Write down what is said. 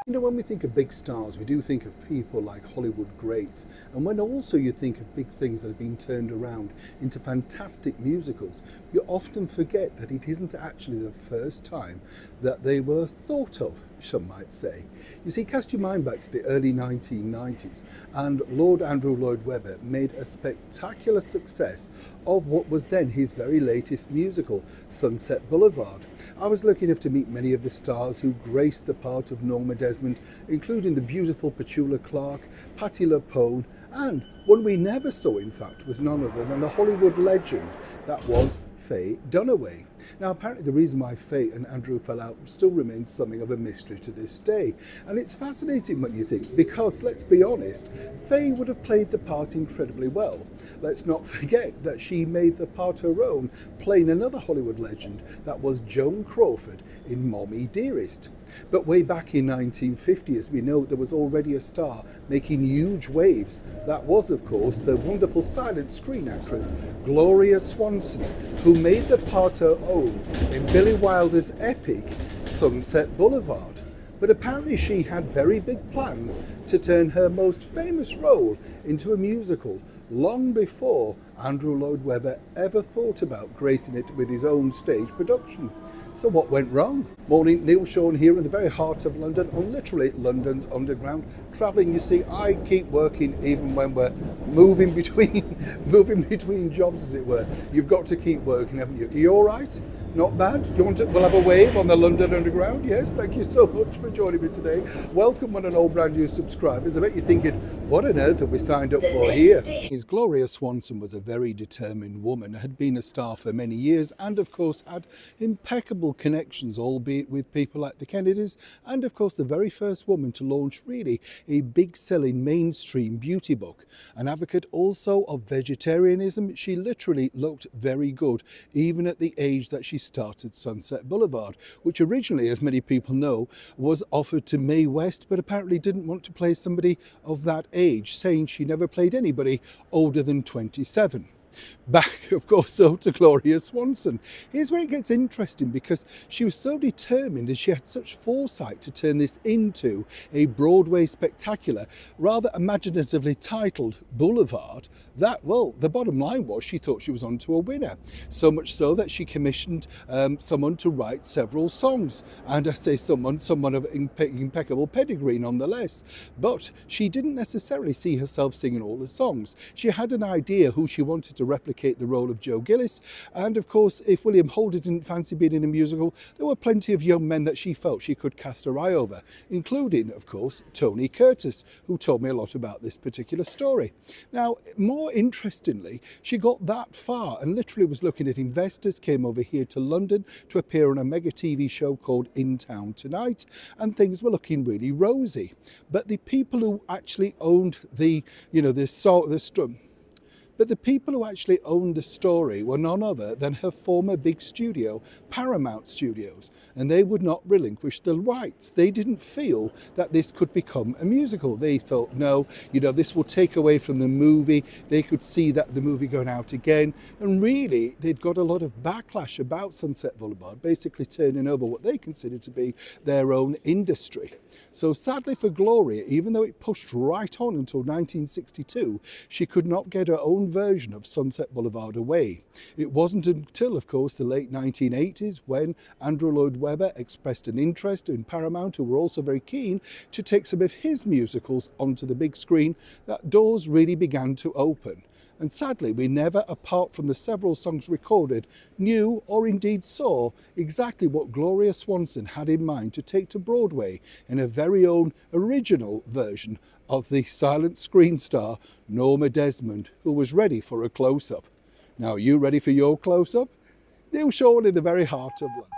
You know, when we think of big stars, we do think of people like Hollywood greats. And when also you think of big things that have been turned around into fantastic musicals, you often forget that it isn't actually the first time that they were thought of, some might say. You see, cast your mind back to the early 1990s, and Lord Andrew Lloyd Webber made a spectacular success of what was then his very latest musical, Sunset Boulevard. I was lucky enough to meet many of the stars who graced the part of Norma Desmond, including the beautiful Petula Clark, Patti LuPone, and one we never saw, in fact, was none other than the Hollywood legend that was Faye Dunaway. Now, apparently the reason why Faye and Andrew fell out still remains something of a mystery to this day. And it's fascinating when you think, because let's be honest, Faye would have played the part incredibly well. Let's not forget that she made the part her own, playing another Hollywood legend, that was Joan Crawford in Mommy Dearest. But way back in 1950, as we know, there was already a star making huge waves. That was, of course, the wonderful silent screen actress, Gloria Swanson, who made the part her own in Billy Wilder's epic Sunset Boulevard. But apparently she had very big plans to turn her most famous role into a musical long before Andrew Lloyd Webber ever thought about gracing it with his own stage production. So what went wrong? Morning, Neil Sean here in the very heart of London, on literally London's underground. Travelling, you see, I keep working even when we're moving between jobs, as it were. You've got to keep working, haven't you? Are you all right? Not bad? Do you want to? We'll have a wave on the London Underground. Yes, thank you so much for joining me today. Welcome one and all brand new subscribers. I bet you're thinking, what on earth have we signed up for here? His Gloria Swanson was a very determined woman, had been a star for many years, and of course had impeccable connections, albeit with people like the Kennedys, and of course the very first woman to launch really a big selling mainstream beauty book. An advocate also of vegetarianism, she literally looked very good, even at the age that she started Sunset Boulevard, which originally, as many people know, was offered to Mae West, but apparently didn't want to play somebody of that age, saying she never played anybody older than 27. Back, of course, so to Gloria Swanson. Here's where it gets interesting, because she was so determined and she had such foresight to turn this into a Broadway spectacular, rather imaginatively titled Boulevard, that, well, the bottom line was she thought she was onto a winner. So much so that she commissioned someone to write several songs. And I say someone of impeccable pedigree nonetheless. But she didn't necessarily see herself singing all the songs. She had an idea who she wanted to replicate the role of Joe Gillis, and of course if William Holder didn't fancy being in a musical, there were plenty of young men that she felt she could cast her eye over, including of course Tony Curtis, who told me a lot about this particular story. Now, more interestingly, she got that far and literally was looking at investors, came over here to London to appear on a mega TV show called In Town Tonight, and things were looking really rosy. But the people who actually owned But the people who actually owned the story were none other than her former big studio, Paramount Studios, and they would not relinquish the rights. They didn't feel that this could become a musical. They thought, no, this will take away from the movie. They could see that the movie going out again, and really they'd got a lot of backlash about Sunset Boulevard, basically turning over what they considered to be their own industry. So sadly for Gloria, even though it pushed right on until 1962, she could not get her own version of Sunset Boulevard away. It wasn't until, of course, the late 1980s when Andrew Lloyd Webber expressed an interest in Paramount, who were also very keen to take some of his musicals onto the big screen, that doors really began to open. And sadly, we never, apart from the several songs recorded, knew or indeed saw exactly what Gloria Swanson had in mind to take to Broadway in her very own original version of the silent screen star Norma Desmond, who was ready for a close-up. Now, are you ready for your close-up? Neil Sean in the very heart of London.